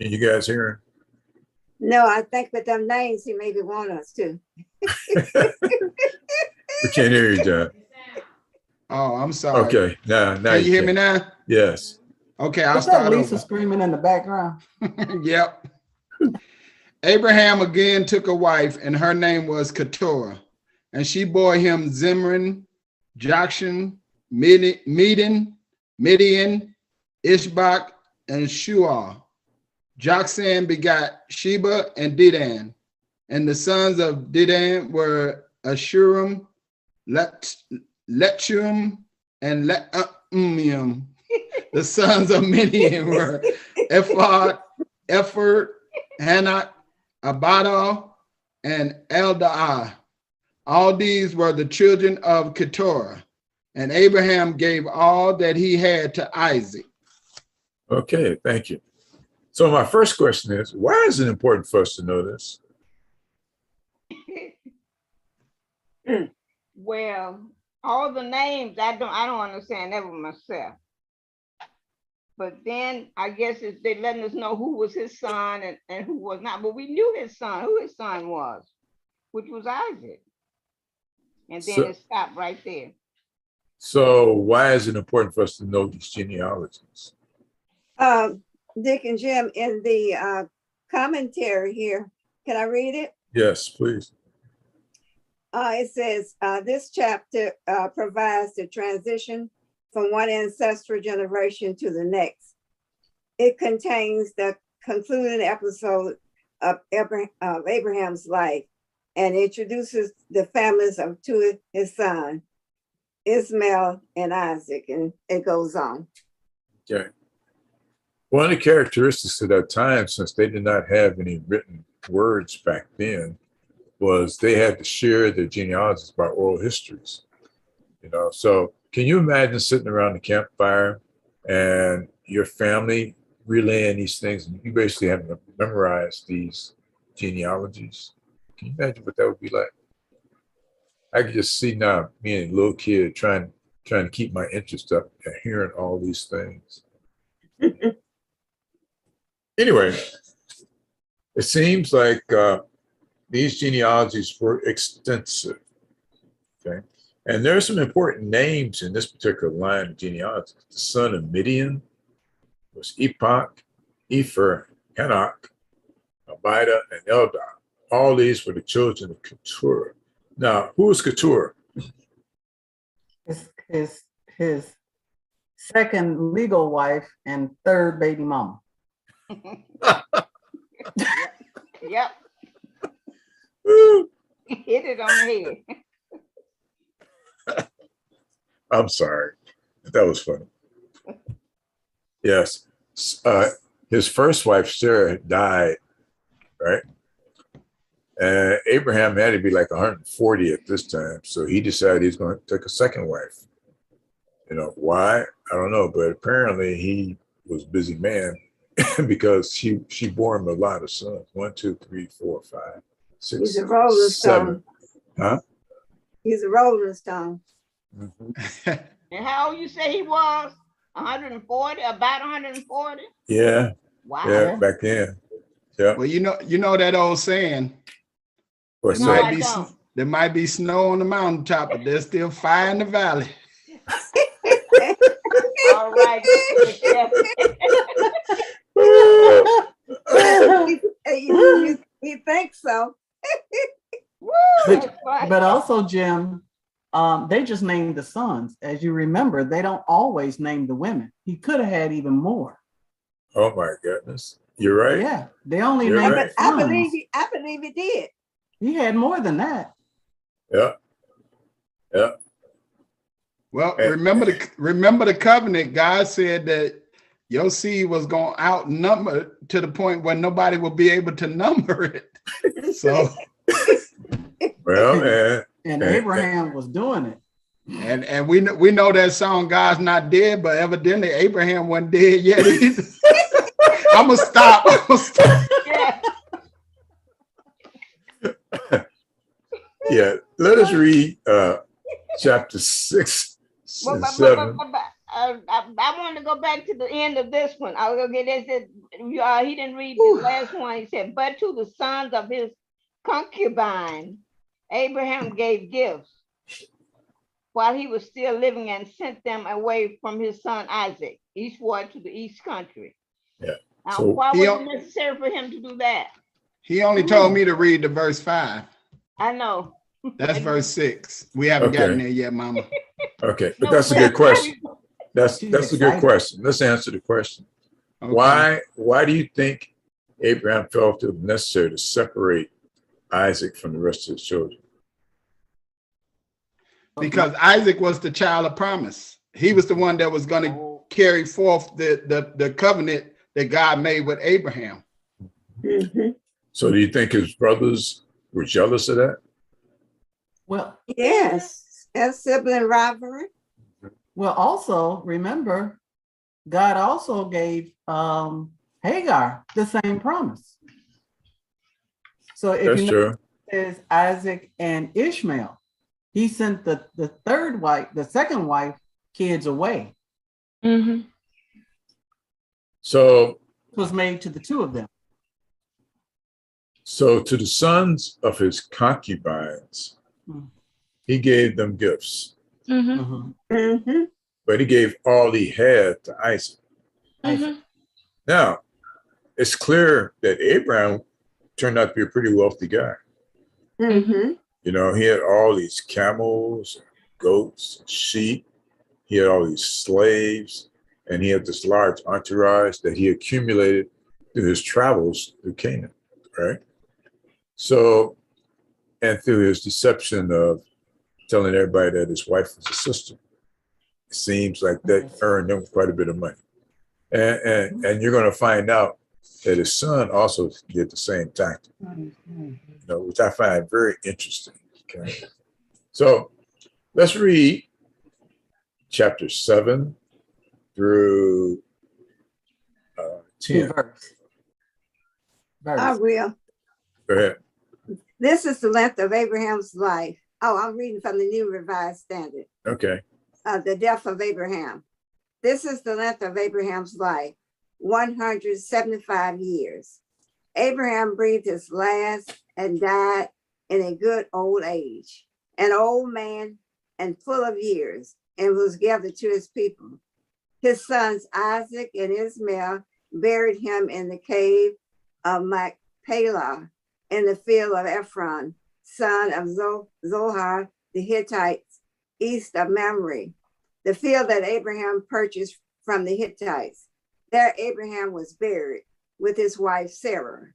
Can you guys hear No, I think with them names, he maybe want us to. We can't hear you, John. Oh, I'm sorry. Okay, now Can you hear me now? Yes. Okay, I'll Is that start Lisa over. screaming in the background? Yep. Abraham again took a wife, and her name was Keturah, and she bore him Zimran, Jokshan, Midian, Ishbak, and Shual. Joksan begot Sheba and Dedan, and the sons of Dedan were Ashurim, Letchum, and Leumim. The sons of Midian were Ephod, Hanak, Abada, and Eldaah. All these were the children of Keturah, and Abraham gave all that he had to Isaac. Okay, thank you. So my first question is, why is it important for us to know this? Well, all the names I don't understand that one myself. But then I guess they letting us know who was his son and who was not. But we knew his son, who his son was, which was Isaac. And then it stopped right there. So why is it important for us to know these genealogies? Dick and Jim, in the commentary here, can I read it? Yes, please. It says, this chapter provides the transition from one ancestral generation to the next. It contains the concluding episode of Abraham's life and introduces the families of two of his sons, Ishmael and Isaac, and it goes on. Okay. One of the characteristics of that time, since they did not have any written words back then, was they had to share their genealogies by oral histories. So can you imagine sitting around the campfire and your family relaying these things, and you basically having to memorize these genealogies? Can you imagine what that would be like? I could just see now me and a little kid trying to keep my interest up and hearing all these things. Anyway, it seems like these genealogies were extensive, okay? And there are some important names in this particular line of genealogy. The son of Midian was Epoch, Epher, Hanak, Abida, and Eldah. All these were the children of Keturah. Now, who is Keturah? His second legal wife and third baby mama. Yep. Hit it on the head. I'm sorry. That was funny. Yes. His first wife, Sarah, died, right? And Abraham had to be like 140 at this time. So he decided he's going to take a second wife. Why? I don't know. But apparently he was a busy man because she bore him a lot of sons. 1, 2, 3, 4, 5, 6, He's a rolling 7. stone. Huh? He's a rolling stone. Mm-hmm. And how old you say he was? 140, about 140? Yeah. Wow. Yeah, back then. Yeah. Well, you know that old saying. What's No, that? I don't. There might be snow on the mountaintop, but there's still fire in the valley. All right. He thinks so. Woo, that's fine. But also, Jim, they just named the sons. As you remember, they don't always name the women. He could have had even more. Oh my goodness. You're right. Yeah, they only You're named right. the I sons. believe he did. He had more than that. Yeah. Yeah. Well, remember the covenant. God said that your seed was going to outnumber to the point where nobody will be able to number it. So, Well, And Abraham was doing it. and we know that song, God's Not Dead, but evidently Abraham wasn't dead yet either. I'm gonna stop. Yeah. yeah. Let us read chapter 6 and 7. I wanted to go back to the end of this one. I was gonna get this. he didn't read the last one. He said, but to the sons of his concubine, Abraham gave gifts while he was still living and sent them away from his son Isaac, eastward to the east country. Yeah. Now, So why was it necessary for him to do that? He only told me to read the verse 5. I know. That's verse 6. We haven't gotten there yet, Mama. Okay, but that's a good question. That's a good question. Let's answer the question. Okay. Why do you think Abraham felt it necessary to separate Isaac from the rest of his children? Because Isaac was the child of promise. He was the one that was going to carry forth the covenant that God made with Abraham. Mm-hmm. So do you think his brothers were jealous of that? Well, yes, as sibling rivalry. Well, also remember, God also gave Hagar the same promise. So if That's you know, true. it says Isaac and Ishmael, he sent the second wife, kids away. Mm-hmm. So it was made to the two of them. So to the sons of his concubines, he gave them gifts. Mm-hmm. Mm-hmm. But he gave all he had to Isaac. Mm-hmm. Now, it's clear that Abraham turned out to be a pretty wealthy guy. Mm-hmm. You know, he had all these camels, goats, sheep. He had all these slaves, and he had this large entourage that he accumulated through his travels through Canaan, right? So, and through his deception of telling everybody that his wife was a sister, it seems like that earned him quite a bit of money. And you're going to find out that his son also did the same tactic, you know, which I find very interesting. Okay, so let's read chapter 7 through 10. I will. Go ahead. This is the length of Abraham's life. Oh, I'm reading from the New Revised Standard. Okay. The death of Abraham. This is the length of Abraham's life, 175 years. Abraham breathed his last and died in a good old age, an old man and full of years, and was gathered to his people. His sons Isaac and Ishmael buried him in the cave of Machpelah in the field of Ephron, son of Zohar the Hittites, east of Mamre, the field that Abraham purchased from the Hittites. There Abraham was buried with his wife Sarah.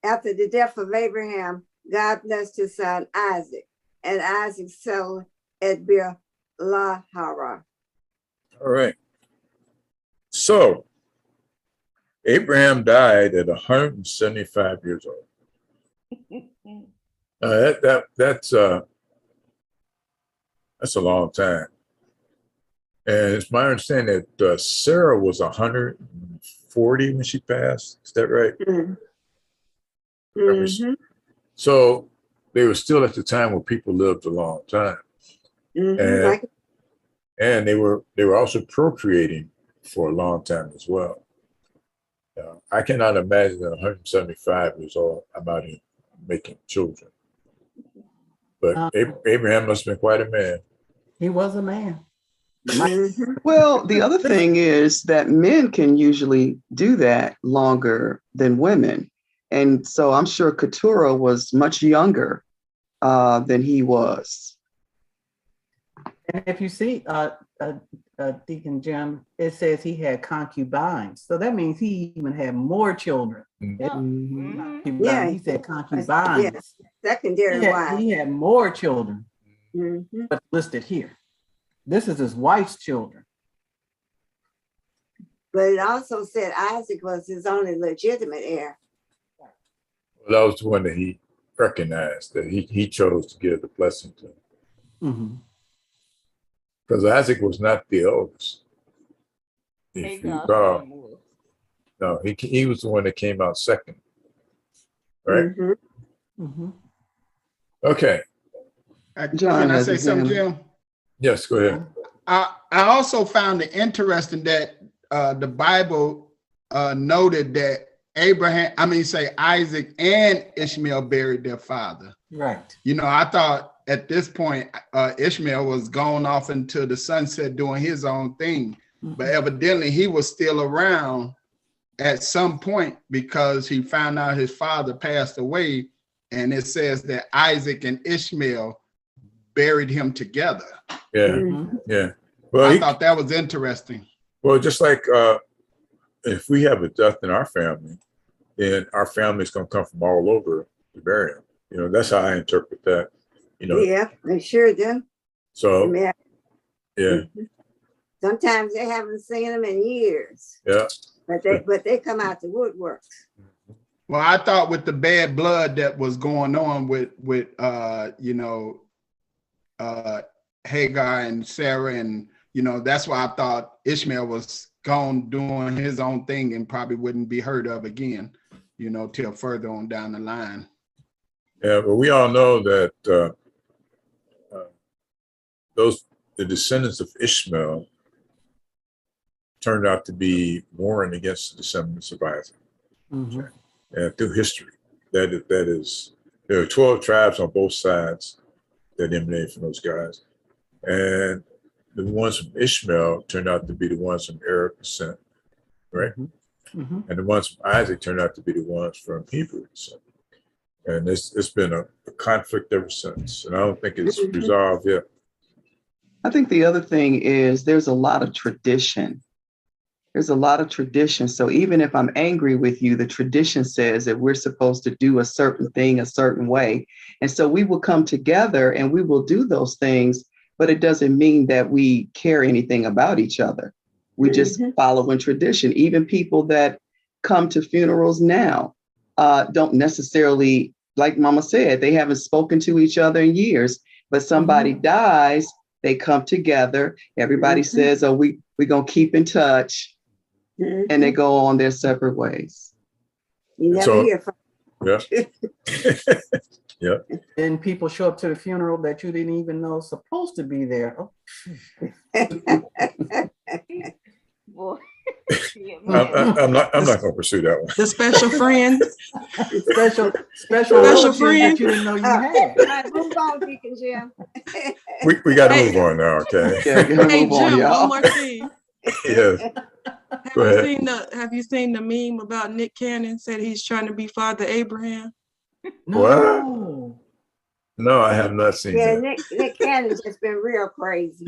After the death of Abraham, God blessed his son Isaac, and Isaac settled at Beer-lahai. All right. So Abraham died at 175 years old. That's a long time. And it's my understanding that Sarah was 140 when she passed. Is that right? Mm-hmm. Mm-hmm. So they were still at the time where people lived a long time. Mm-hmm. And they were also procreating for a long time as well. I cannot imagine that 175 years old about him making children. But Abraham must have been quite a man. He was a man. Well, the other thing is that men can usually do that longer than women. And so I'm sure Keturah was much younger than he was. And if you see Deacon Jim, it says he had concubines. So that means he even had more children. Mm-hmm. Yeah, he said concubines. Yes. Secondary wives. He had more children, mm-hmm. but listed here. This is his wife's children. But it also said Isaac was his only legitimate heir. Well, that was the one that he recognized, that he chose to give the blessing to. Mm-hmm. Because Isaac was not the eldest. If you recall. No, he was the one that came out second. Right? Mm-hmm. Mm-hmm. Okay. Can I say something, Jim? Yes, go ahead. I also found it interesting that the Bible noted that Isaac and Ishmael buried their father. Right. You know, I thought at this point, Ishmael was gone off into the sunset doing his own thing, but evidently he was still around at some point because he found out his father passed away, and it says that Isaac and Ishmael buried him together. Yeah, yeah. Well, I thought that was interesting. Well, just like if we have a death in our family, then our family is going to come from all over to bury him. You know, that's how I interpret that. You know. Yeah, they sure do. So, yeah. Sometimes they haven't seen them in years. Yeah. But they come out the woodworks. Well, I thought with the bad blood that was going on with Hagar and Sarah, and that's why I thought Ishmael was gone doing his own thing and probably wouldn't be heard of again, till further on down the line. Yeah, but we all know that the descendants of Ishmael turned out to be warring against the descendants of Isaac. And through history, that is, there are 12 tribes on both sides that emanated from those guys. And the ones from Ishmael turned out to be the ones from Arab descent, right? And the ones from Isaac turned out to be the ones from Hebrew descent. And it's been a conflict ever since. And I don't think it's resolved yet. I think the other thing is there's a lot of tradition. There's a lot of tradition. So even if I'm angry with you, the tradition says that we're supposed to do a certain thing a certain way. And so we will come together and we will do those things, but it doesn't mean that we care anything about each other. We just follow in tradition. Even people that come to funerals now don't necessarily, like Mama said, they haven't spoken to each other in years, but somebody dies, they come together. Everybody says, oh, we're going to keep in touch. And they go on their separate ways. You never hear from Yeah. Then people show up to the funeral that you didn't even know supposed to be there. Oh. Boy. I'm not going to pursue that one. The special friend. special friend that you didn't know you had. Move on, Deacon Jim. We got to move on now, okay? Yeah, Hey, move on, Jim, y'all. one more thing. Yes. Have you seen the meme about Nick Cannon said he's trying to be Father Abraham? What? No, I have not seen Yeah, that. Nick Cannon's just been real crazy.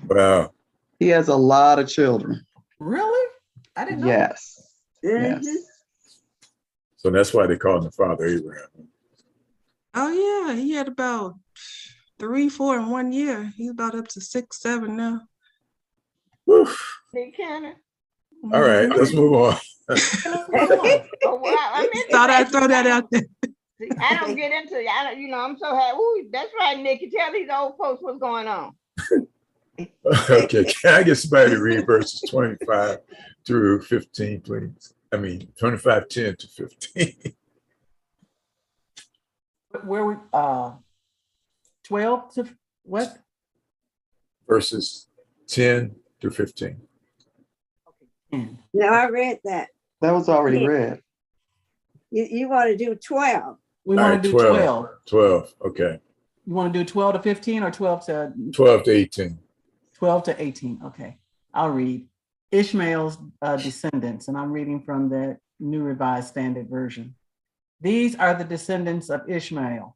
Wow. He has a lot of children. Really? I didn't know. Yes. Yes. So that's why they call him the Father Abraham. Oh yeah, he had about 3, 4 in 1 year. He's about up to 6, 7 now. Woof. Nick Cannon. All right, let's move on. Oh, well, I'm into Thought that. I'd throw that out there. See, I don't get into it. I'm so happy. Ooh, that's right, Nick. You tell these old folks what's going on. Okay, can I get somebody to read verses 25 through 15, please? I mean, 25, 10 to 15. Where we 12 to what? Verses 10 through 15. No, I read that. That was already read. You want to do 12. We All want right, to do 12. 12, okay. You want to do 12 to 15 or 12 to 12 to 18. 12 to 18. Okay, I'll read. Ishmael's descendants, and I'm reading from the New Revised Standard Version. These are the descendants of Ishmael,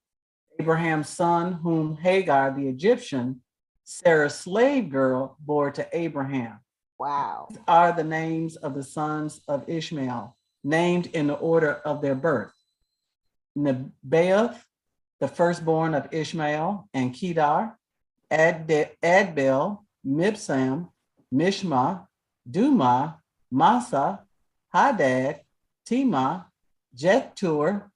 Abraham's son, whom Hagar the Egyptian, Sarah's slave girl, bore to Abraham. Wow. These are the names of the sons of Ishmael, named in the order of their birth. Nebaioth, the firstborn of Ishmael, and Kedar, Adbel, Mibsam, Mishma, Duma, Massa, Hadad, Tema, Jethur,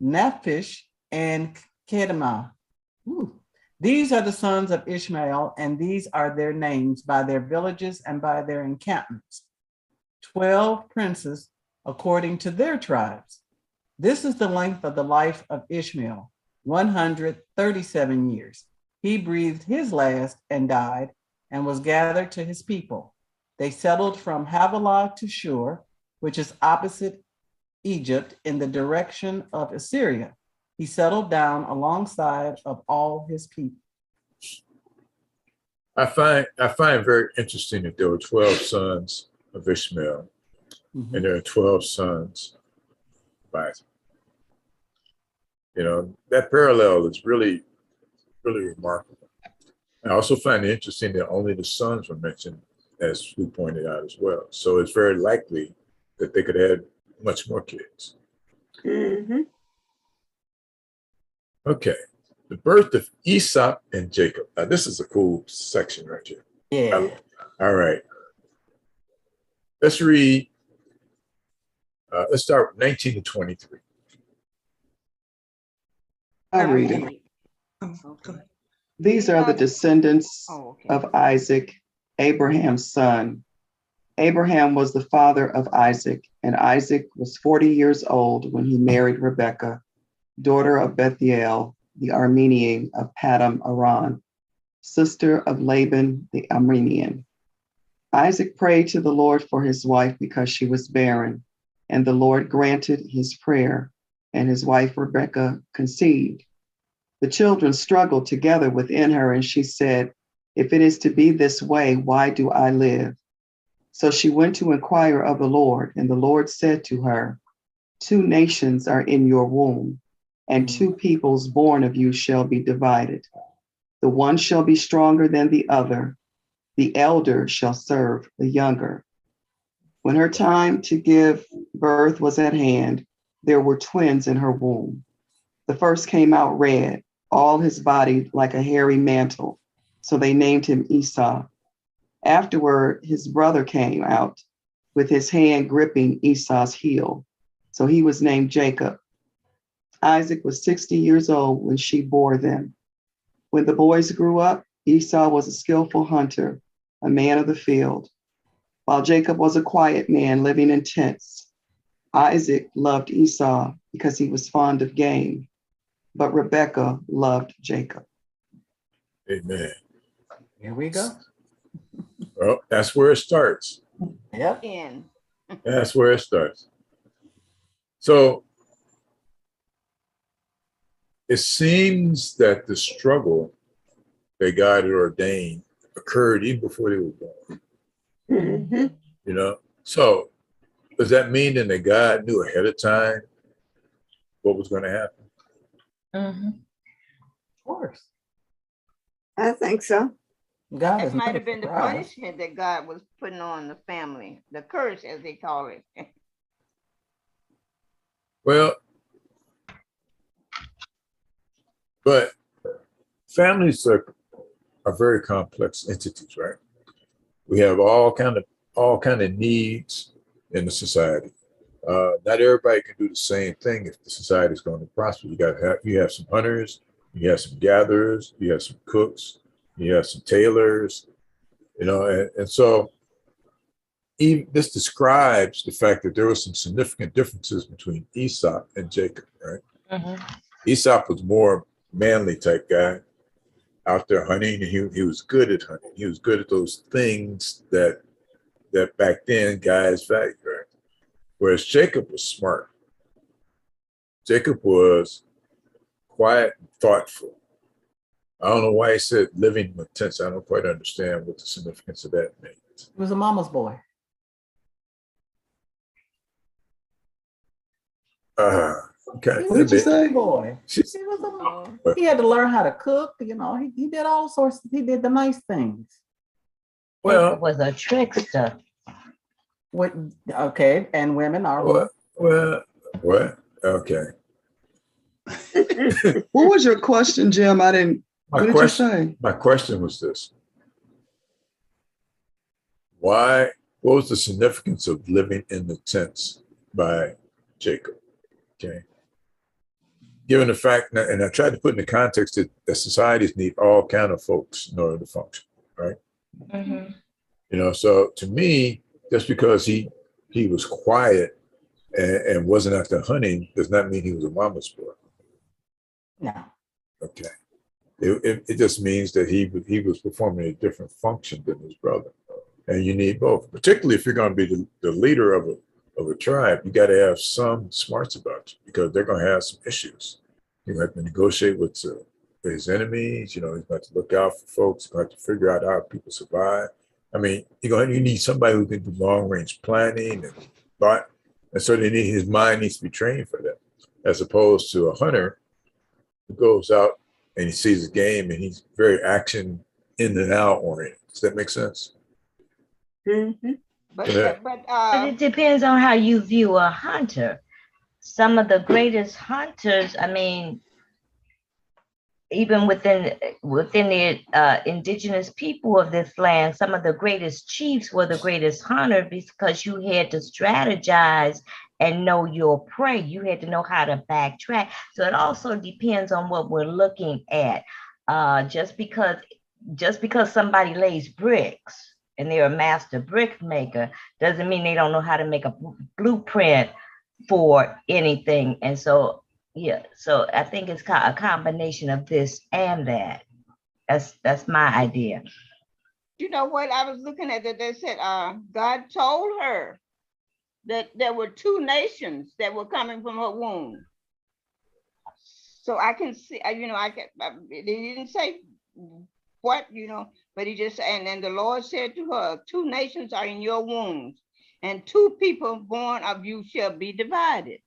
Naphish, and Kedemah. These are the sons of Ishmael, and these are their names by their villages and by their encampments. 12 princes according to their tribes. This is the length of the life of Ishmael, 137 years. He breathed his last and died and was gathered to his people. They settled from Havilah to Shur, which is opposite Egypt in the direction of Assyria. He settled down alongside of all his people. I find very interesting that there were 12 sons of Ishmael, and there are 12 sons of Isaac. You know, that parallel is really, really remarkable. I also find it interesting that only the sons were mentioned, as we pointed out as well. So it's very likely that they could have much more kids. Mhm. Okay, the birth of Esau and Jacob. Now, this is a cool section right here. Yeah. All right. Let's read. Let's start with 19 to 23. I'll read it. Oh, go ahead. These are the descendants Oh, okay. of Isaac, Abraham's son. Abraham was the father of Isaac, and Isaac was 40 years old when he married Rebekah, daughter of Bethuel, the Aramean of Paddan Aram, sister of Laban the Aramean. Isaac prayed to the Lord for his wife because she was barren, and the Lord granted his prayer, and his wife Rebekah conceived. The children struggled together within her, and she said, "If it is to be this way, why do I live?" So she went to inquire of the Lord, and the Lord said to her, "Two nations are in your womb, and two peoples born of you shall be divided. The one shall be stronger than the other. The elder shall serve the younger." When her time to give birth was at hand, there were twins in her womb. The first came out red, all his body like a hairy mantle, so they named him Esau. Afterward, his brother came out with his hand gripping Esau's heel, so he was named Jacob. Isaac was 60 years old when she bore them. When the boys grew up, Esau was a skillful hunter, a man of the field, while Jacob was a quiet man living in tents. Isaac loved Esau because he was fond of game, but Rebekah loved Jacob. Amen. Here we go. Well, that's where it starts. Yep. In. That's where it starts. So it seems that the struggle that God had ordained occurred even before they were born. Mhm. You know, so does that mean then that God knew ahead of time what was going to happen? Of course. I think so. God That is might not a have been the surprise. punishment that God was putting on the family, the curse, as they call it. Well, but families are very complex entities, right? We have all kind of needs in the society. Not everybody can do the same thing if the society is going to prosper. You have some hunters, you have some gatherers, you have some cooks, you have some tailors, you know, and so even this describes the fact that there were some significant differences between Esau and Jacob, right? Esau was more manly type guy out there hunting, and he was good at hunting. He was good at those things that back then guys valued, right? Whereas Jacob was smart. Jacob was quiet and thoughtful. I don't know why he said living with tents. I don't quite understand what the significance of that means. He was a mama's boy. Okay. He What did you was a say? boy. He was a He had to learn how to cook. You know, he did all sorts. He did the nice things. Well, Jacob was a trickster. Okay, and women are who? what? Okay. What was your question, Jim? I didn't. What did you say? My question was this: what was the significance of living in the tents by Jacob? Okay. Given the fact that, and I tried to put in the context that societies need all kind of folks in order to function, right? Mm-hmm. You know, so to me, just because he was quiet and wasn't out there hunting does not mean he was a mama's boy. No. Okay. It just means that he was performing a different function than his brother. And you need both, particularly if you're going to be the leader of a tribe. You got to have some smarts about you because they're going to have some issues. You have to negotiate with his enemies. You know, he's got to look out for folks. He's got to figure out how people survive. I mean, you need somebody who can do long range planning and thought, and so his mind needs to be trained for that, as opposed to a hunter who goes out and he sees a game and he's very action in and out oriented. Does that make sense? Mhm. But, Yeah. but, But it depends on how you view a hunter. Some of the greatest hunters, I mean, even within the indigenous people of this land, some of the greatest chiefs were the greatest hunter because you had to strategize and know your prey. You had to know how to backtrack. So it also depends on what we're looking at. Just because somebody lays bricks and they're a master brick maker doesn't mean they don't know how to make a blueprint for anything. And so yeah, so I think it's a combination of this and that. That's my idea. you know what? I was looking at that. They said God told her that there were two nations that were coming from her womb. So I can see, they didn't say what, but he just, and then the Lord said to her, two nations are in your wombs, and two people born of you shall be divided.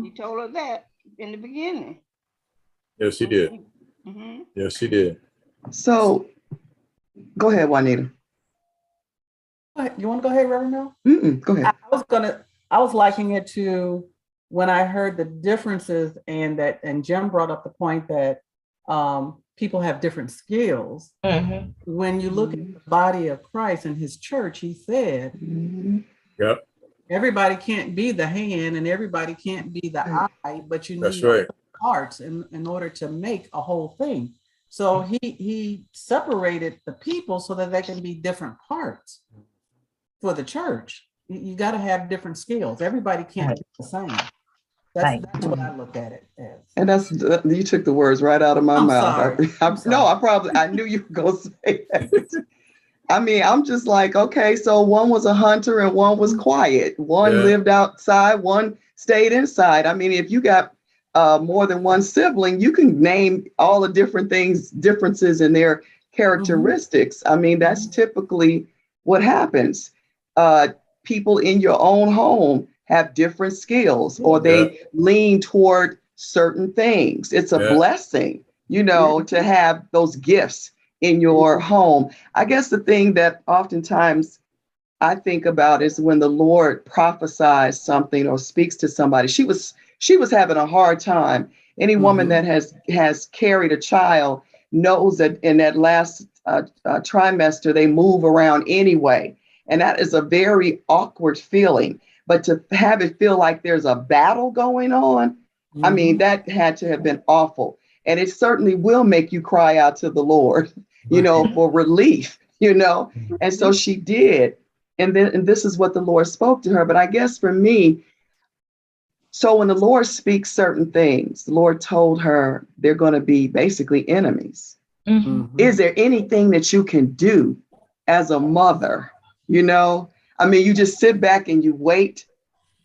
He told her that in the beginning. Yes, he did. Mm-hmm. Yes, he did. So go ahead, Juanita. You want to go ahead, Reverend Mel? Go ahead. I was likening it to when I heard the differences and Jim brought up the point that people have different skills. Mm-hmm. When you look at the body of Christ and his church, he said, Yep. Everybody can't be the hand and everybody can't be the eye, but you That's need right. parts in order to make a whole thing. So he separated the people so that they can be different parts for the church. You got to have different skills. Everybody can't be the same. That's what I look at it as. And you took the words right out of my mouth. Sorry. No, I knew you were going to say that. I mean, I'm just like, okay, so one was a hunter and one was quiet. One lived outside, one stayed inside. I mean, if you got more than one sibling, you can name all the differences in their characteristics. I mean, that's typically what happens. People in your own home have different skills or they lean toward certain things. It's a blessing, to have those gifts in your home. I guess the thing that oftentimes I think about is when the Lord prophesies something or speaks to somebody. She was having a hard time. Any woman that has carried a child knows that in that last trimester, they move around anyway. And that is a very awkward feeling. But to have it feel like there's a battle going on, I mean, that had to have been awful. And it certainly will make you cry out to the Lord, for relief, And so she did. And this is what the Lord spoke to her. But I guess for me, so when the Lord speaks certain things, the Lord told her they're going to be basically enemies. Is there anything that you can do as a mother? I mean, you just sit back and you wait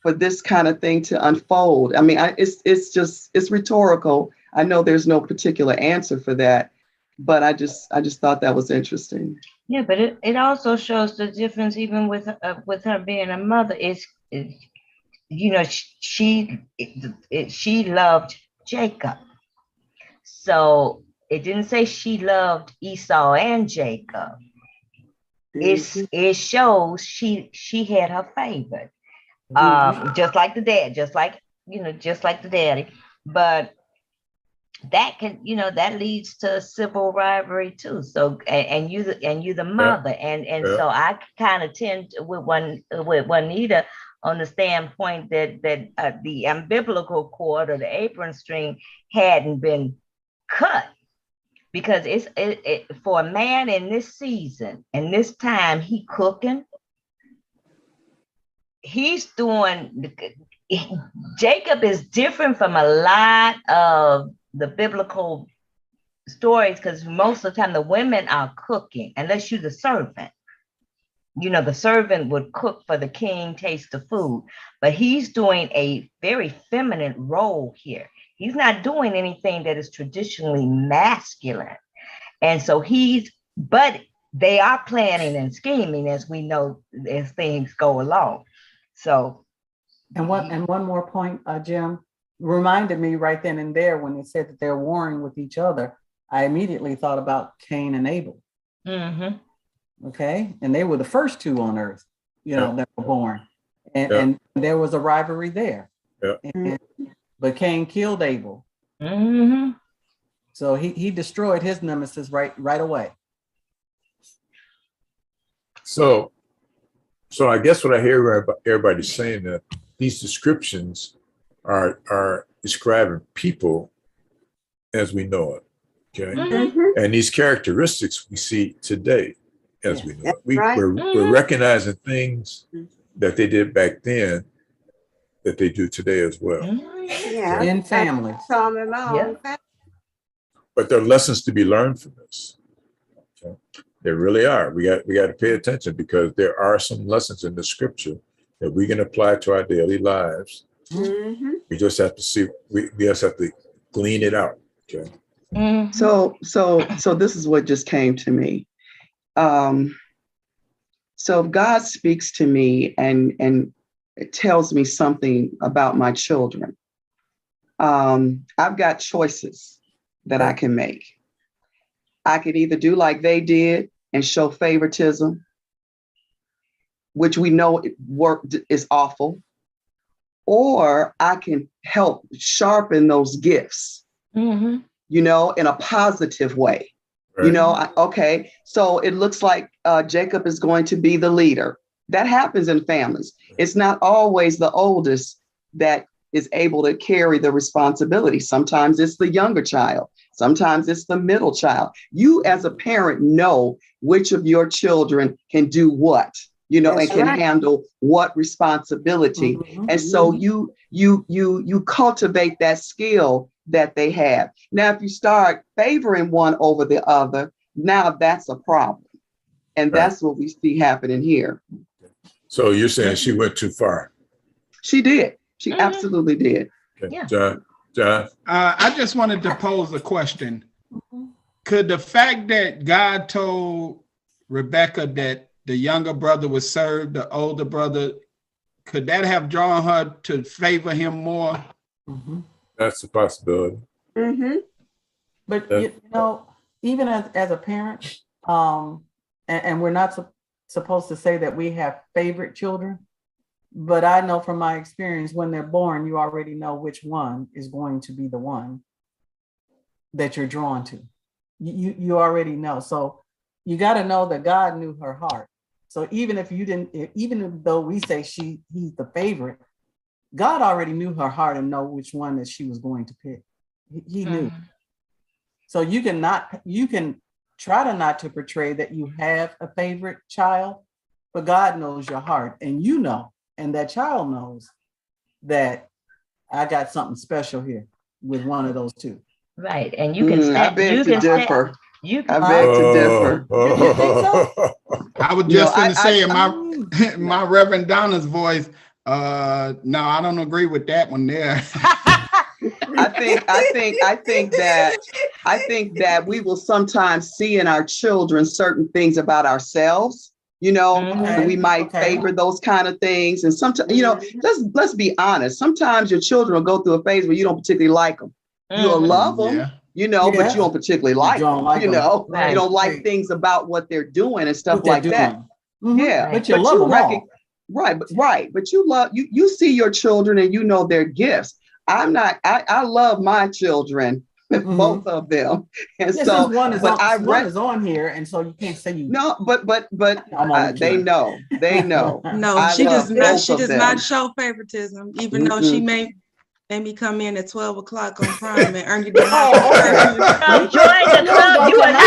for this kind of thing to unfold. I mean, it's rhetorical. I know there's no particular answer for that, but I just thought that was interesting. Yeah, but it also shows the difference even with her being a mother. She loved Jacob. So it didn't say she loved Esau and Jacob. It shows she had her favorite. Just like the dad, just like the daddy. But that can, that leads to civil rivalry too. So and you the mother, and so I kind of tend to, with Juanita on the standpoint that the umbilical cord or the apron string hadn't been cut, because it's for a man in this season and this time, he cooking. He's doing. Jacob is different from a lot of the biblical stories because most of the time the women are cooking, unless you're the servant. the servant would cook for the king, taste the food, but he's doing a very feminine role here. He's not doing anything that is traditionally masculine. And so but they are planning and scheming, as we know, as things go along. So. And one more point, Jim, reminded me right then and there when it said that they're warring with each other. I immediately thought about Cain and Abel. Mm-hmm. Okay. And they were the first two on earth, that were born. And there was a rivalry there. Yeah. But Cain killed Abel. Mm-hmm. So he destroyed his nemesis right away. So I guess what I hear everybody saying that these descriptions are describing people as we know it. Okay. Mhm. And these characteristics we see today as we know it. Right. We're recognizing things that they did back then that they do today as well. Yeah. In families. Some in my own family. But there are lessons to be learned from this. Okay? There really are. We got to pay attention because there are some lessons in the scripture that we can apply to our daily lives. Mm-hmm. We just have to see. We just have to glean it out. Okay. Mm-hmm. So this is what just came to me. So if God speaks to me and it tells me something about my children, I've got choices that I can make. I could either do like they did and show favoritism, which we know is awful, or I can help sharpen those gifts, Mm-hmm. in a positive way. Right. Okay, so it looks like Jacob is going to be the leader. That happens in families. It's not always the oldest that is able to carry the responsibility. Sometimes it's the younger child. Sometimes it's the middle child. You as a parent know which of your children can do what, That's and can right. handle what responsibility. Mhm. And so you cultivate that skill that they have. Now, if you start favoring one over the other, now that's a problem. And that's what we see happening here. So you're saying she went too far? She did. She absolutely did. Okay. Yeah. John. I just wanted to pose a question. Could the fact that God told Rebecca that the younger brother would serve the older brother, could that have drawn her to favor him more? Mhm. That's a possibility. Mm-hmm. But even as a parent, and we're not supposed to say that we have favorite children, but I know from my experience, when they're born, you already know which one is going to be the one that you're drawn to. You already know. So you got to know that God knew her heart. So even though we say he's the favorite, God already knew her heart and know which one that she was going to pick. He knew. So you can try not to portray that you have a favorite child, but God knows your heart, and and that child knows that I got something special here with one of those two. Right, and you can stand. I beg to differ. You I can. beg to differ. You think so? I was just going to say in my Reverend Donna's voice, no, I don't agree with that one there. I think that we will sometimes see in our children certain things about ourselves, and we might favor those kind of things. And sometimes, let's be honest. Sometimes your children will go through a phase where you don't particularly like them. You'll love them, but you don't particularly like them. Right. You don't like things about what they're doing and stuff like that. Mm-hmm. Yeah, but you love them all. Right. But you see your children and you know their gifts. I love my children, both of them. And so one is on here, and so you can't say you. No, but they know. No, she does not show favoritism, even though she may me come in at 12 o'clock on Prime and earn you the Join the club. You are not.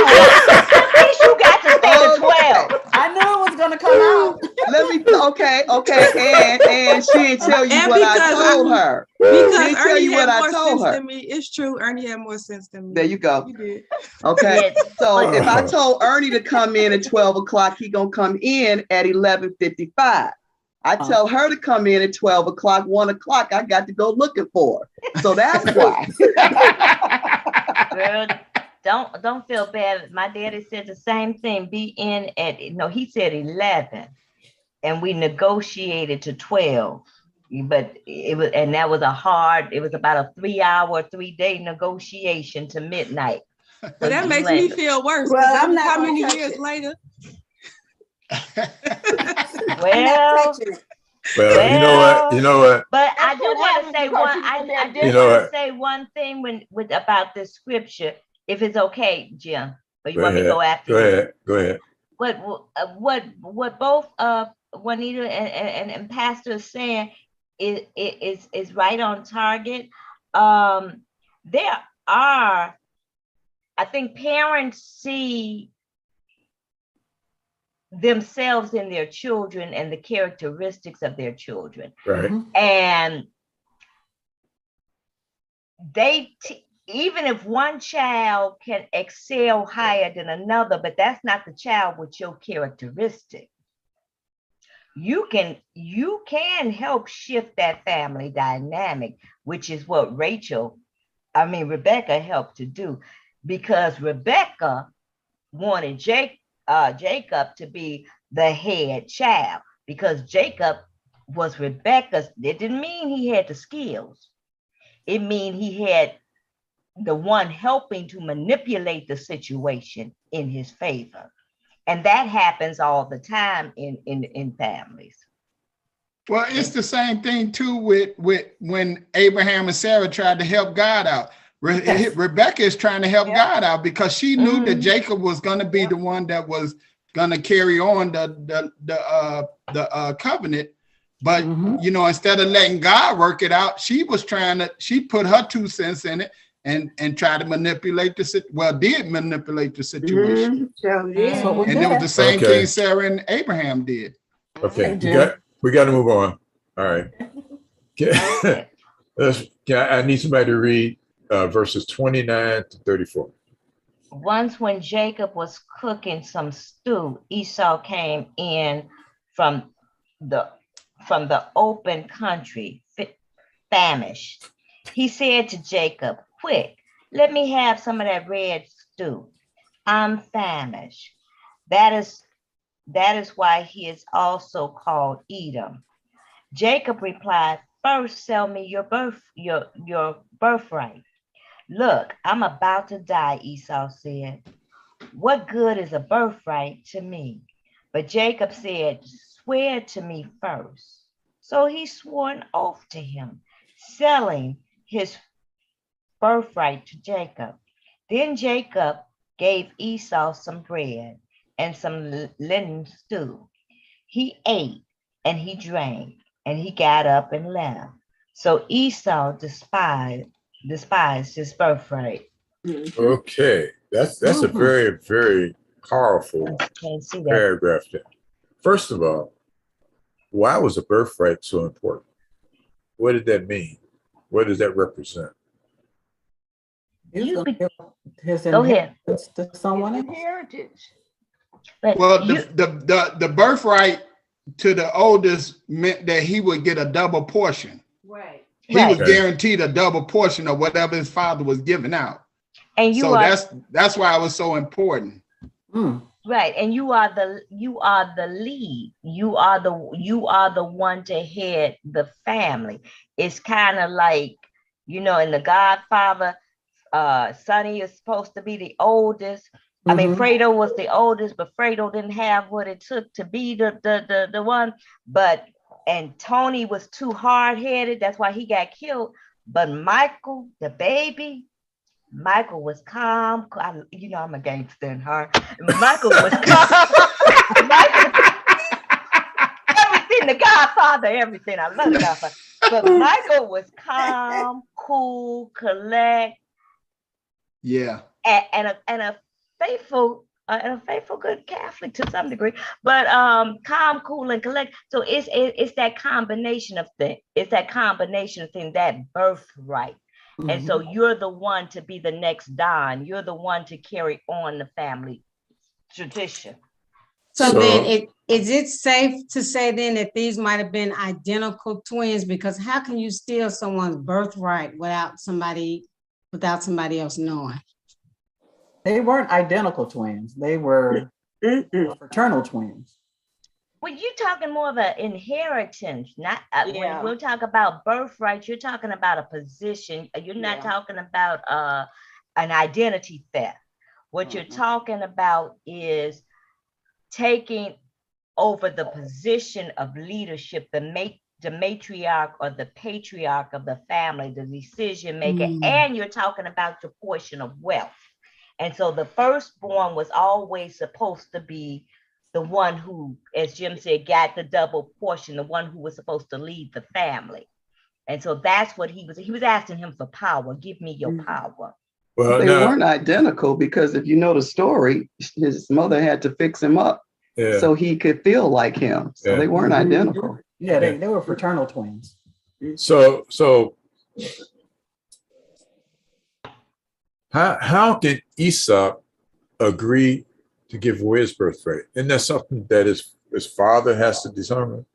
you got to stay to 12. I knew it was gonna come out. Let me, okay, and she didn't tell you And what I because told her. Because She didn't tell Ernie you had what I more told sense her. than me. It's true. Ernie had more sense than me. There you go. You did. Okay. Yes. So if I told Ernie to come in at 12 o'clock, he gonna come in at 11:55. I tell her to come in at 12 o'clock, 1 o'clock, I got to go looking for her. So that's why. Girl, don't feel bad. My daddy said the same thing. Be in at, no, he said 11, and we negotiated to 12. But it was, and that was it was about a 3-day negotiation to midnight. Well, that makes me feel worse. Well, I'm not how gonna many touch years it. later? I'm not Well, touching it. Well, you know what? but I That's do what want to happens say because one. you put that I do You know want to what? say one thing with about this scripture, if it's okay, Jim. Or you Go want me to go after Go you? ahead. Go ahead. What both Juanita and Pastor is saying is right on target. There are, I think parents see themselves in their children and the characteristics of their children, Right. and even if one child can excel higher than another, but that's not the child with your characteristic, you can help shift that family dynamic, which is what Rebecca helped to do, because Rebecca wanted Jacob to be the head child, because Jacob was Rebecca's. It didn't mean he had the skills. It mean he had the one helping to manipulate the situation in his favor. And that happens all the time in families. Well, it's the same thing too with when Abraham and Sarah tried to help God out. Yes. Rebecca is trying to help Yep. God out because she knew that Jacob was going to be the one that was going to carry on the covenant. But you know, instead of letting God work it out, she put her 2 cents in it and tried to manipulate did manipulate the situation. So, yeah. So we And it was did. the same Okay. thing Sarah and Abraham did. Okay. Jim. We got to move on. All right. Okay. I need somebody to read verses 29 to 34. Once when Jacob was cooking some stew, Esau came in from the open country, famished. He said to Jacob, "Quick, let me have some of that red stew. I'm famished." That is why he is also called Edom. Jacob replied, "First sell me your birthright." "Look, I'm about to die," Esau said. "What good is a birthright to me?" But Jacob said, "Swear to me first." So he swore an oath to him, selling his birthright to Jacob. Then Jacob gave Esau some bread and some linen stew. He ate and he drank, and he got up and left. So Esau despised his birthright. Okay. That's a very, very powerful Can't see that. paragraph there. First of all, why was a birthright so important? What did that mean? What does that represent? He's gonna give his Go ahead. inheritance to someone else. Heritage. But Well, the birthright to the oldest meant that he would get a double portion. Right. He Right. was guaranteed a double portion of whatever his father was giving out. and you So are that's why it was so important. right, and you are the lead. You are the one to head the family. It's kind of like, in The Godfather, Sonny is supposed to be the oldest. I mean, Fredo was the oldest, but Fredo didn't have what it took to be the one. And Tony was too hard-headed. That's why he got killed. But Michael, the baby, Michael was calm. I'm a gangster in heart. Michael was calm. Everything, the Godfather, everything. I love the Godfather. But Michael was calm, cool, collect. Yeah. And a faithful a faithful, good Catholic to some degree, but calm, cool, and collect. So it's that combination of things. It's that combination of things, that birthright. And so you're the one to be the next Don. You're the one to carry on the family tradition. So then is it safe to say then that these might have been identical twins? Because how can you steal someone's birthright without somebody else knowing? They weren't identical twins. They were fraternal twins. Well, you're talking more of an inheritance, not when we'll talk about birthright, you're talking about a position. You're not talking about an identity theft. What you're talking about is taking over the position of leadership, the matriarch or the patriarch of the family, the decision maker, and you're talking about your portion of wealth. And so the firstborn was always supposed to be the one who, as Jim said, got the double portion, the one who was supposed to lead the family. And so that's what he was asking him for power. Give me your power. Well, they weren't identical because if you know the story, his mother had to fix him up so he could feel like him. So they weren't identical. Yeah, they were fraternal twins. So how did Esau agree to give away his birthright? Isn't that something that his father has to determine?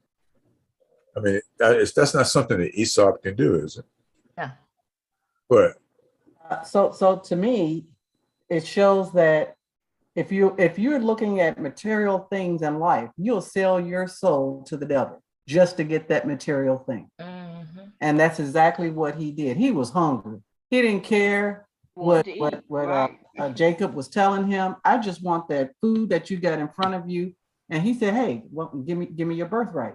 I mean, that's not something that Esau can do, is it? Yeah. But so to me, it shows that if you're looking at material things in life, you'll sell your soul to the devil just to get that material thing. And that's exactly what he did. He was hungry. He didn't care what Jacob was telling him. I just want that food that you got in front of you. And he said, hey, well, give me your birthright.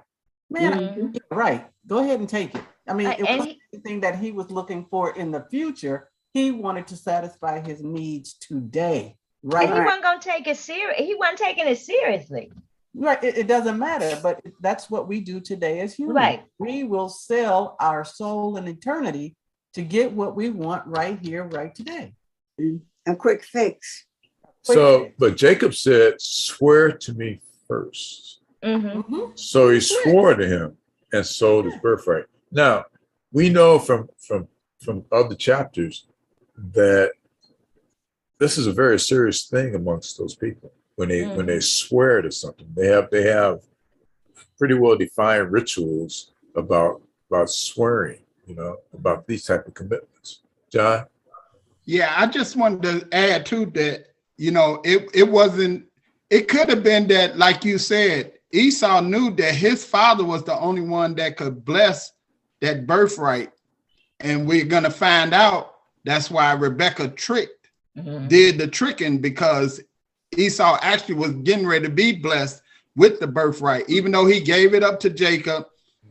Man, right. Go ahead and take it. I mean, it wasn't anything that he was looking for in the future. He wanted to satisfy his needs today. Right. And he wasn't going to take it serious. He wasn't taking it seriously. Right. It doesn't matter, but that's what we do today as humans. Right. We will sell our soul in eternity to get what we want right here, right today. A quick fix. But Jacob said, swear to me first. So he swore to him and sold his birthright. Now, we know from other chapters that this is a very serious thing amongst those people when they swear to something. They have pretty well defined rituals about swearing, about these type of commitments. John? Yeah, I just wanted to add to that, it could have been that, like you said, Esau knew that his father was the only one that could bless that birthright. And we're going to find out that's why Rebecca did the tricking, because Esau actually was getting ready to be blessed with the birthright. Even though he gave it up to Jacob,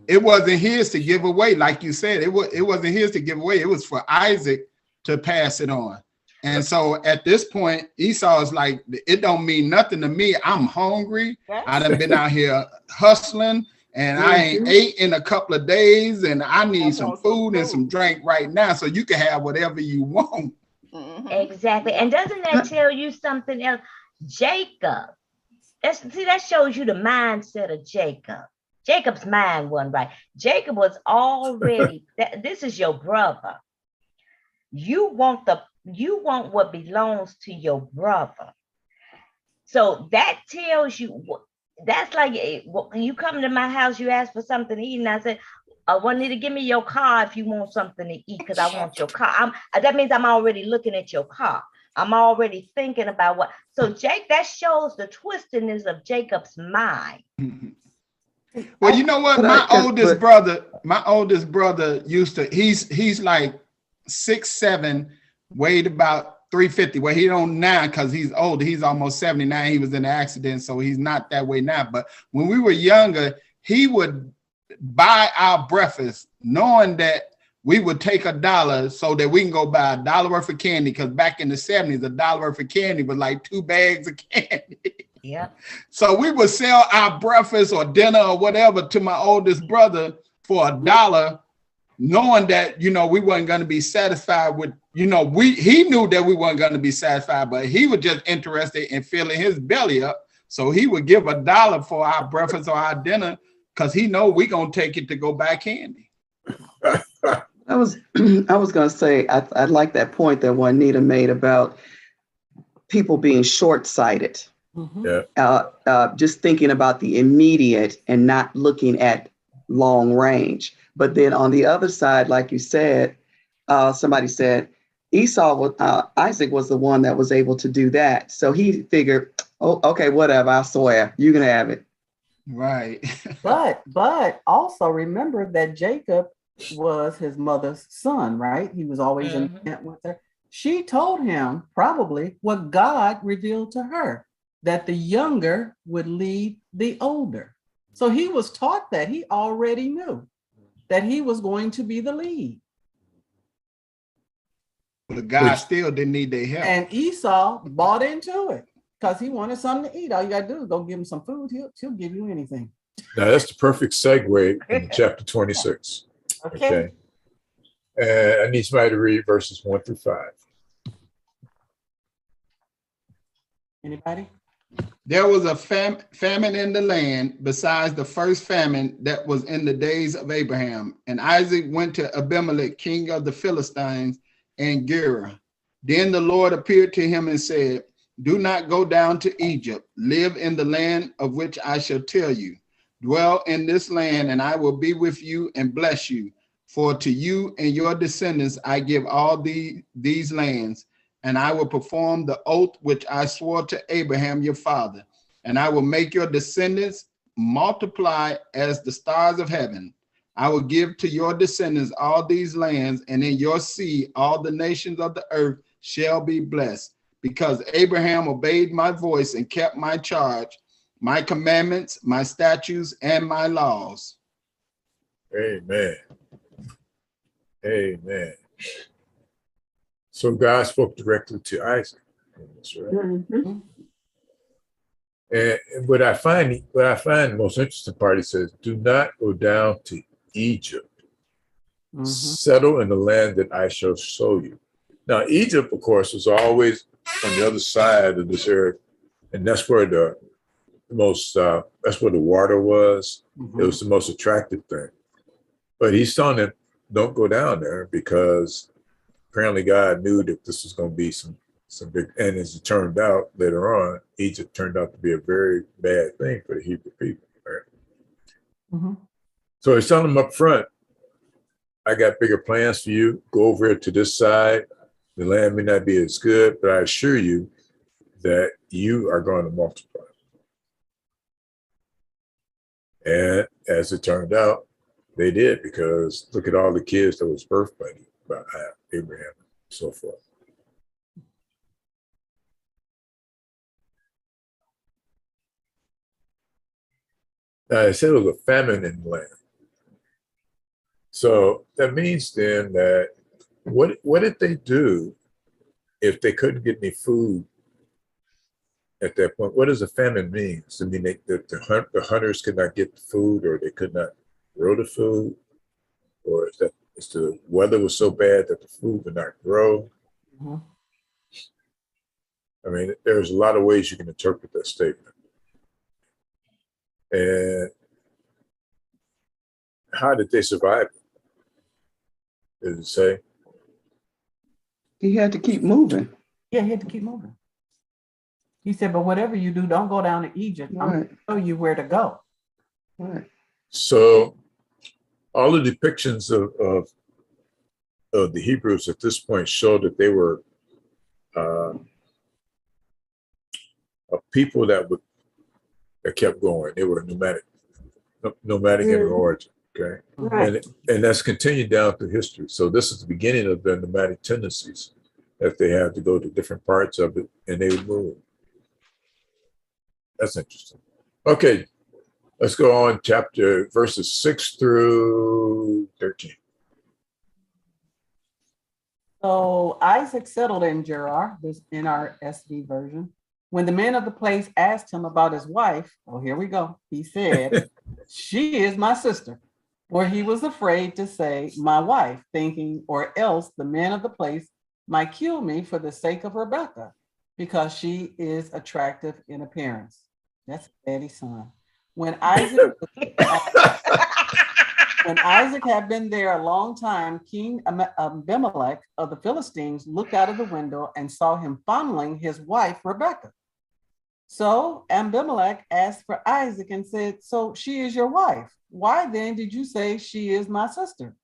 it wasn't his to give away. Like you said, it wasn't his to give away. It was for Isaac to pass it on. And so at this point, Esau is like, it don't mean nothing to me. I'm hungry. I done been out here hustling and I ain't ate in a couple of days and I need some food and some drink right now. So you can have whatever you want. Exactly. And doesn't that tell you something else? Jacob, that shows you the mindset of Jacob. Jacob's mind wasn't right. Jacob was already, this is your brother. You want what belongs to your brother. So that tells you, that's like when you come to my house, you ask for something to eat, and I said, I want you to give me your car if you want something to eat, because I want your car. That means I'm already looking at your car. I'm already thinking about what. So that shows the twistiness of Jacob's mind. Well, you know what? My oldest brother used to, he's like 6'7", weighed about 350. Well, he don't now because he's older. He's almost 79. He was in an accident, so he's not that way now. But when we were younger, he would buy our breakfast knowing that we would take $1 so that we can go buy $1 worth of candy, because back in the 70s, $1 worth of candy was like 2 bags of candy. Yeah. So we would sell our breakfast or dinner or whatever to my oldest brother for $1, knowing that, you know, we weren't going to be satisfied with, you know, he knew that we weren't going to be satisfied, but he was just interested in filling his belly up. So he would give $1 for our breakfast or our dinner because he know we going to take it to go back handy. I was going to say, I like that point that Juanita made about people being short-sighted. Mm-hmm. Just thinking about the immediate and not looking at long range. But then on the other side, like you said, somebody said Isaac was the one that was able to do that. So he figured, oh, okay, whatever, I swear, you can have it. Right. But also remember that Jacob was his mother's son, right? He was always in the tent with her. She told him probably what God revealed to her, that the younger would lead the older. So he was taught that. He already knew that he was going to be the lead. The guy still didn't need their help. And Esau bought into it because he wanted something to eat. All you got to do is go give him some food. He'll give you anything. Now, that's the perfect segue in chapter 26. Okay. And I need somebody to read verses 1 through 5. Anybody? There was a famine in the land besides the first famine that was in the days of Abraham. And Isaac went to Abimelech, king of the Philistines, and Gerar. Then the Lord appeared to him and said, do not go down to Egypt. Live in the land of which I shall tell you. Dwell in this land, and I will be with you and bless you. For to you and your descendants I give all these lands, and I will perform the oath which I swore to Abraham your father, and I will make your descendants multiply as the stars of heaven. I will give to your descendants all these lands, and in your seed all the nations of the earth shall be blessed, because Abraham obeyed my voice and kept my charge, my commandments, my statutes, and my laws. Amen. Amen. So God spoke directly to Isaac. That's right. Mm-hmm. And what I find the most interesting part, he says, do not go down to Egypt. Mm-hmm. Settle in the land that I shall show you. Now, Egypt, of course, was always on the other side of this earth, and that's where the water was. Mm-hmm. It was the most attractive thing. But he's telling them, don't go down there, because apparently God knew that this was going to be some big, and as it turned out later on, Egypt turned out to be a very bad thing for the Hebrew people. Right? Mm-hmm. So he's telling them up front, I got bigger plans for you. Go over here to this side. The land may not be as good, but I assure you that you are going to multiply. And as it turned out, they did, because look at all the kids that was birthed by Abraham and so forth. Now, I said it was a famine in the land. So that means then that what did they do if they couldn't get any food at that point? What does a famine mean? Does it mean the hunters could not get the food, or they could not grow the food? Or is the weather was so bad that the food would not grow? Mm-hmm. I mean, there's a lot of ways you can interpret that statement. And how did they survive it? Did it say? He had to keep moving. Yeah, he had to keep moving. He said, but whatever you do, don't go down to Egypt. Right. I'm going to show you where to go. Right. So all the depictions of the Hebrews at this point show that they were a people that kept going. They were nomadic in their origin. Okay, Right. And that's continued down through history. So this is the beginning of their nomadic tendencies, that they have to go to different parts of it, and they would move. That's interesting. Okay, let's go on verses 6 through 13. So Isaac settled in Gerar, this in our SD version. When the men of the place asked him about his wife, oh, here we go. He said, she is my sister. For he was afraid to say, my wife, thinking, or else the men of the place might kill me for the sake of Rebekah, because she is attractive in appearance. That's Daddy's son. When Isaac had been there a long time, King Abimelech of the Philistines looked out of the window and saw him fondling his wife, Rebekah. So Abimelech asked for Isaac and said, so she is your wife. Why then did you say she is my sister?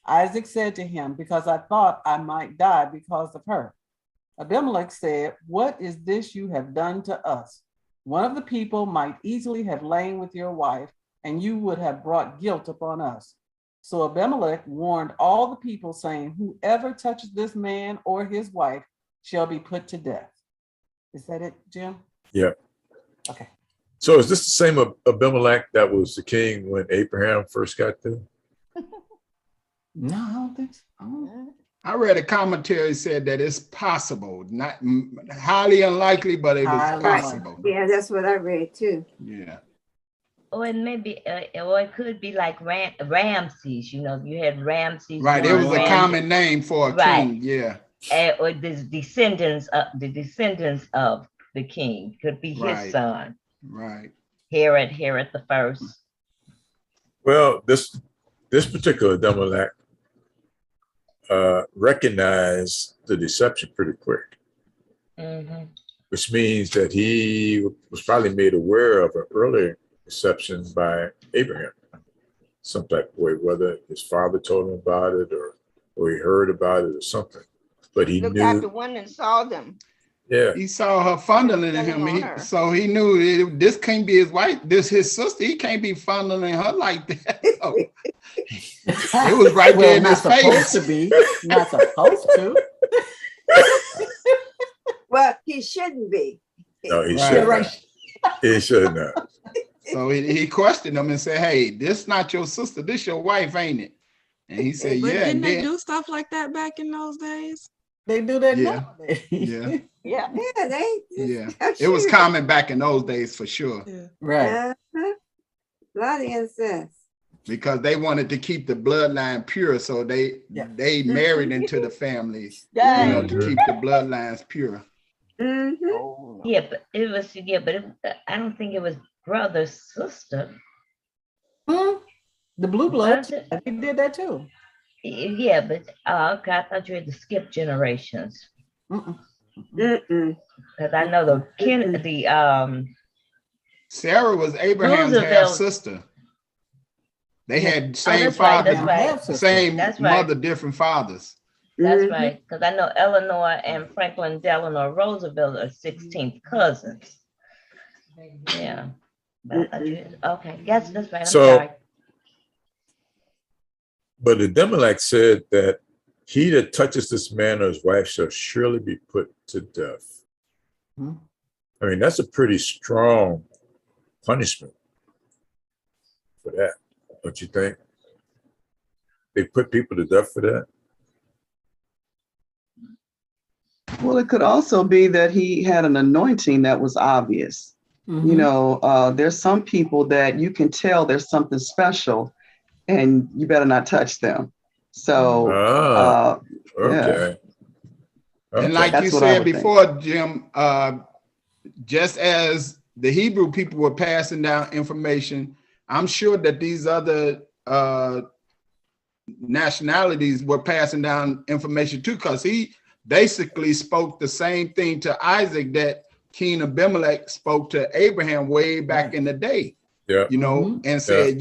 Isaac said to him, because I thought I might die because of her. Abimelech said, what is this you have done to us? One of the people might easily have lain with your wife, and you would have brought guilt upon us. So Abimelech warned all the people, saying, whoever touches this man or his wife shall be put to death. Is that it, Jim? Yeah. Okay. So is this the same Abimelech that was the king when Abraham first got there? No, I don't think so. I read a commentary said that it's possible, not highly unlikely, but it was Highly possible. Yeah, that's what I read too. Yeah. Or it may be, or it could be like Ramses. You know, you had Ramses. Right. It was a common name for a king. Yeah. Or the descendants of the king could be his son. Right. Herod the first. Well, this particular Abimelech recognized the deception pretty quick, which means that he was probably made aware of an earlier deception by Abraham, some type of way, whether his father told him about it or he heard about it or something. But he looked knew. out the window and saw them. Yeah. He saw her fondling him, so he knew this can't be his wife. This his sister. He can't be fondling her like that. So it was right there in his face. To be, not supposed to. Well, he shouldn't be. No, he shouldn't. Right. He shouldn't have. So he questioned him and said, "Hey, this not your sister. This your wife, ain't it?" And he said, But "Yeah." didn't they do stuff like that back in those days? They do that nowadays. Yeah. Yeah. Yeah. It was common back in those days for sure. Yeah. Right. A lot of incest. Because they wanted to keep the bloodline pure, so they married into the family, to keep the bloodlines pure. Yeah, but it was I don't think it was brother sister. The blue blood, he did that too. Yeah, but okay, I thought you had to skip generations. Because I know the Sarah was Abraham's half sister. They had same father, same mother, different fathers. That's right. Because I know Eleanor and Franklin Delano Roosevelt are 16th cousins. Yeah. Okay. Yes, that's right. I'm sorry. But Abimelech said that he that touches this man or his wife shall surely be put to death. I mean, that's a pretty strong punishment for that, don't you think? They put people to death for that? Well, it could also be that he had an anointing that was obvious. You know, there's some people that you can tell there's something special and you better not touch them. So, okay. And like you said before, Jim, just as the Hebrew people were passing down information, I'm sure that these other nationalities were passing down information too, because he basically spoke the same thing to Isaac that King Abimelech spoke to Abraham way back in the day. Yeah. You know, and said,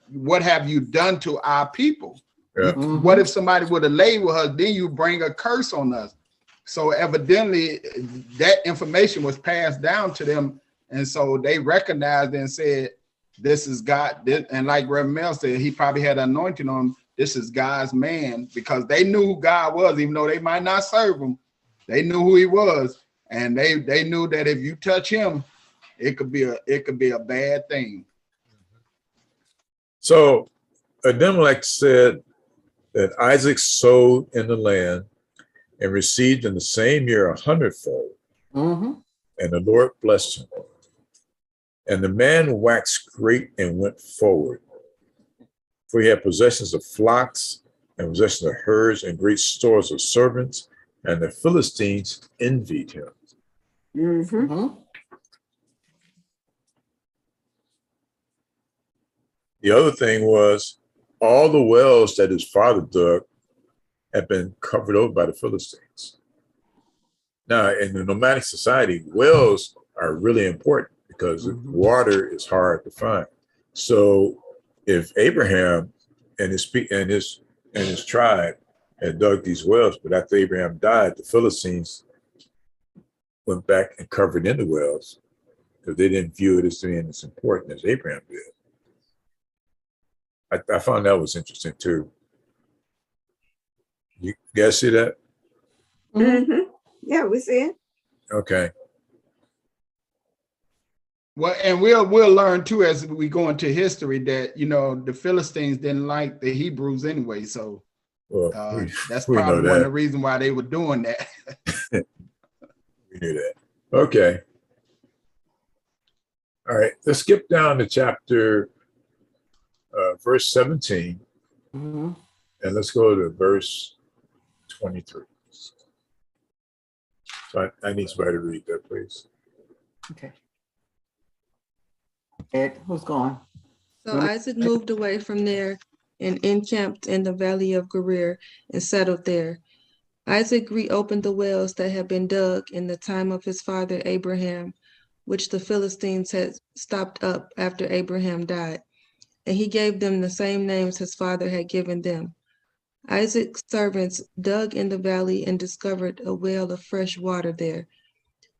what have you done to our people? Yeah. What if somebody would have laid with us? Then you bring a curse on us. So evidently that information was passed down to them. And so they recognized and said, this is God. And like Reverend Mel said, he probably had anointing on him. This is God's man, because they knew who God was, even though they might not serve him. They knew who he was. And they knew that if you touch him, it could be a bad thing. So Abimelech said that Isaac sowed in the land and received in the same year 100-fold. And the Lord blessed him. And the man waxed great and went forward. For he had possessions of flocks and possessions of herds and great stores of servants, and the Philistines envied him. Mm-hmm. The other thing was all the wells that his father dug had been covered over by the Philistines. Now, in the nomadic society, wells are really important because water is hard to find. So if Abraham and his tribe had dug these wells, but after Abraham died, the Philistines went back and covered in the wells because they didn't view it as being as important as Abraham did. I found that was interesting too. You guys see that? Mm-hmm. Yeah, we see it. Okay. Well, and we'll learn too as we go into history that the Philistines didn't like the Hebrews anyway. So that's probably one of the reasons why they were doing that. We knew that. Okay. All right. Let's skip down to chapter verse 17, and let's go to verse 23. So I need somebody to read that, please. Okay. Ed, who's going? So Isaac moved away from there and encamped in the valley of Gerar and settled there. Isaac reopened the wells that had been dug in the time of his father Abraham, which the Philistines had stopped up after Abraham died, and he gave them the same names his father had given them. Isaac's servants dug in the valley and discovered a well of fresh water there.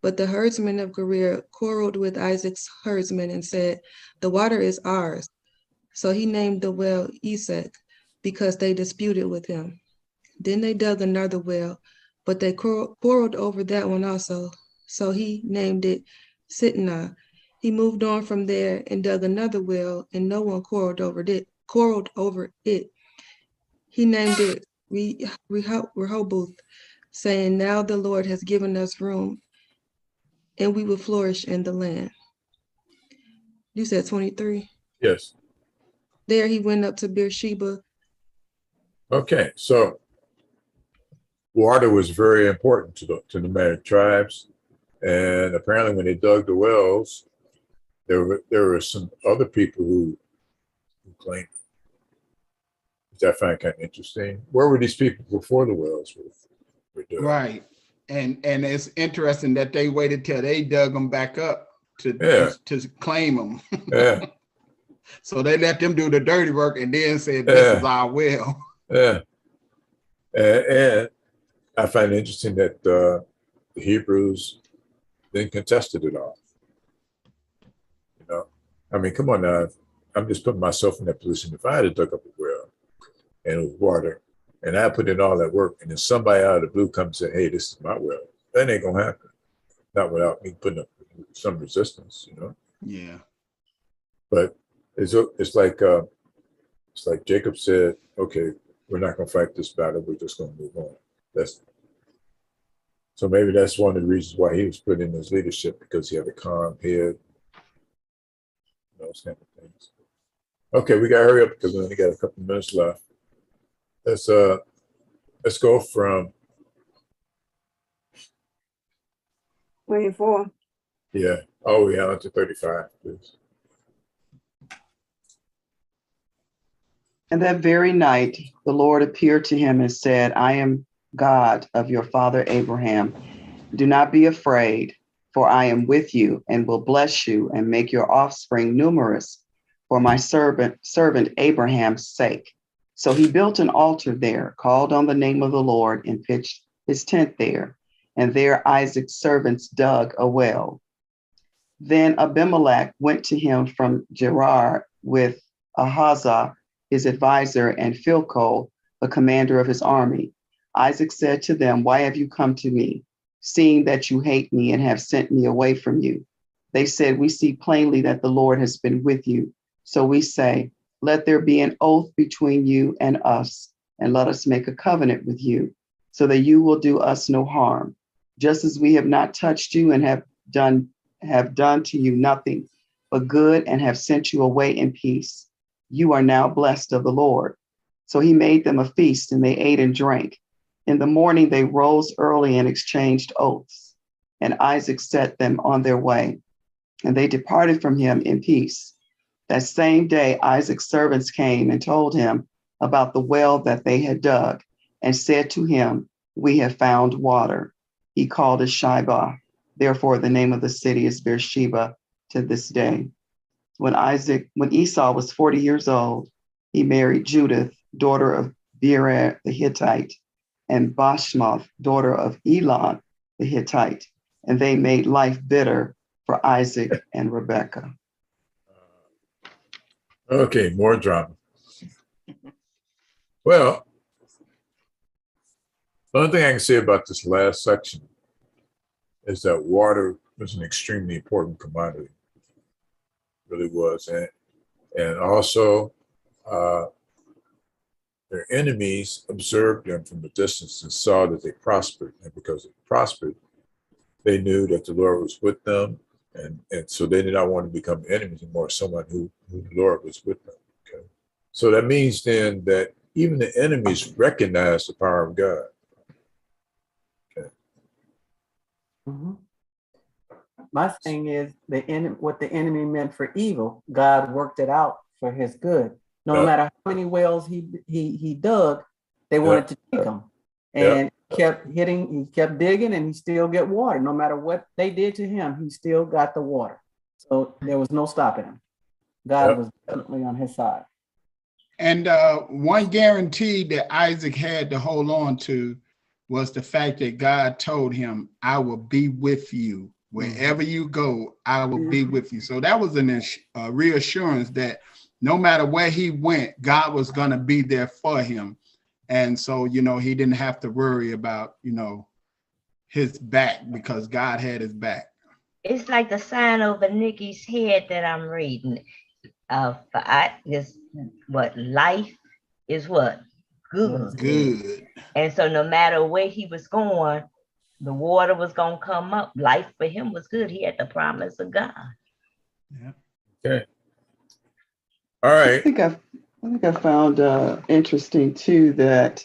But the herdsmen of Gerar quarreled with Isaac's herdsmen and said, "The water is ours." So he named the well Esek, because they disputed with him. Then they dug another well, but they quarreled over that one also. So he named it Sitnah. He moved on from there and dug another well, and no one quarreled over it. He named it Rehoboth, saying, "Now the Lord has given us room, and we will flourish in the land." You said 23? Yes. There he went up to Beersheba. Okay, so water was very important to the nomadic tribes, and apparently when they dug the wells, there were some other people who claimed, which I find kind of interesting. Where were these people before the wells were dug? Right, and it's interesting that they waited till they dug them back up to claim them. Yeah. So they let them do the dirty work and then said, "This is our well." Yeah. And I find it interesting that the Hebrews then contested it all. I mean, come on now. I'm just putting myself in that position. If I had dug up a well and it was water, and I put in all that work, and then somebody out of the blue comes and say, "Hey, this is my well," that ain't gonna happen. Not without me putting up some resistance, Yeah. But it's like Jacob said, "Okay, we're not gonna fight this battle. We're just gonna move on." So maybe that's one of the reasons why he was put in his leadership, because he had a calm head, those kind of things. Okay, we gotta hurry up because we only got a couple minutes left. Let's go from 24. all the way on to 35, please. And that very night, the Lord appeared to him and said, "I am God of your father Abraham. Do not be afraid, for I am with you and will bless you and make your offspring numerous for my servant Abraham's sake." So he built an altar there, called on the name of the Lord, and pitched his tent there. And there Isaac's servants dug a well. Then Abimelech went to him from Gerar with Ahazah, his advisor, and Philcol, the commander of his army. Isaac said to them, "Why have you come to me, seeing that you hate me and have sent me away from you?" They said, "We see plainly that the Lord has been with you. So we say, let there be an oath between you and us, and let us make a covenant with you, so that you will do us no harm, just as we have not touched you and have done to you nothing but good, and have sent you away in peace. you are now blessed of the Lord. So he made them a feast, and they ate and drank. In the morning, they rose early and exchanged oaths. And Isaac set them on their way, and they departed from him in peace. That same day, Isaac's servants came and told him about the well that they had dug, and said to him, we have found water. He called it Shibah. Therefore, the name of the city is Beersheba to this day. When Esau was 40 years old, he married Judith, daughter of Beer the Hittite, and Bashmath, daughter of Elon the Hittite, and they made life bitter for Isaac and Rebekah. Okay, more drama. Well, the only thing I can say about this last section is that water was an extremely important commodity. It really was. And also, their enemies observed them from a distance and saw that they prospered. And because they prospered, they knew that the Lord was with them. And so they did not want to become enemies anymore, someone who the Lord was with them. Okay. So that means then that even the enemies recognize the power of God. Okay. Mhm. My thing is what the enemy meant for evil, God worked it out for his good. No matter how many wells he dug, they wanted to take him. And kept digging, and he still get water. No matter what they did to him, he still got the water. So there was no stopping him. God was definitely on his side. And one guarantee that Isaac had to hold on to was the fact that God told him, I will be with you. Wherever you go, I will be with you. So that was a reassurance that no matter where he went, God was going to be there for him. And so, he didn't have to worry about, his back, because God had his back. It's like the sign over Nikki's head that I'm reading. Life is what? Good. Good. And so no matter where he was going, the water was going to come up. Life for him was good. He had the promise of God. Yeah. Okay. All right. I think I found interesting too that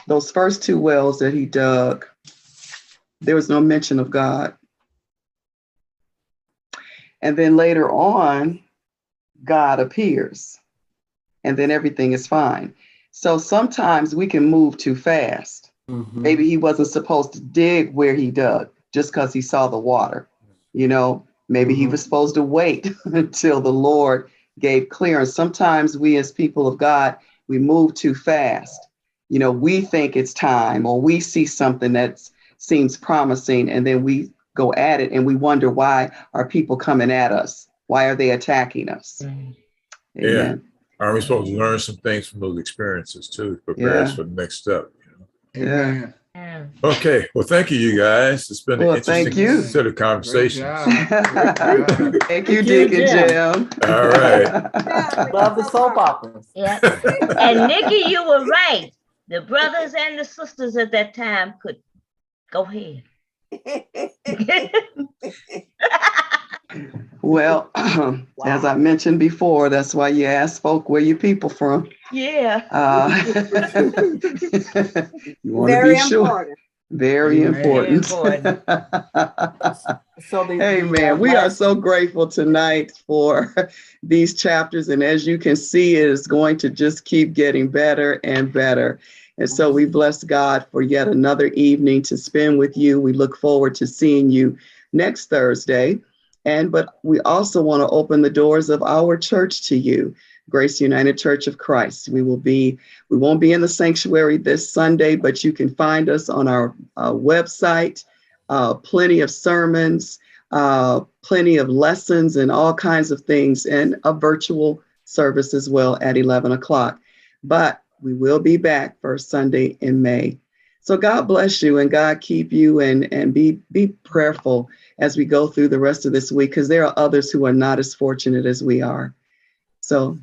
those first two wells that he dug, there was no mention of God. And then later on, God appears, and then everything is fine. So sometimes we can move too fast. Mm-hmm. Maybe he wasn't supposed to dig where he dug just because he saw the water. Maybe he was supposed to wait until the Lord gave clearance. Sometimes we as people of God, we move too fast. We think it's time, or we see something that seems promising, and then we go at it, and we wonder, why are people coming at us? Why are they attacking us? Mm. Amen. Are we supposed to learn some things from those experiences too, to prepare us for the next step? Amen. Yeah. Okay. Well, thank you, guys. It's been an interesting set of conversations. Thank you, Deacon Jim. All right. Love the soap operas. Yeah. And Nikki, you were right. The brothers and the sisters at that time could go ahead. Well, as I mentioned before, that's why you ask folk where you people from. Yeah. You want to be sure. Important. Very important. Hey, man, we are so grateful tonight for these chapters. And as you can see, it is going to just keep getting better and better. And so we bless God for yet another evening to spend with you. We look forward to seeing you next Thursday. But we also want to open the doors of our church to you, Grace United Church of Christ. We won't be in the sanctuary this Sunday, but you can find us on our website, plenty of sermons, plenty of lessons and all kinds of things, and a virtual service as well at 11 o'clock. But we will be back first Sunday in May. So God bless you, and God keep you, and be prayerful as we go through the rest of this week, because there are others who are not as fortunate as we are. So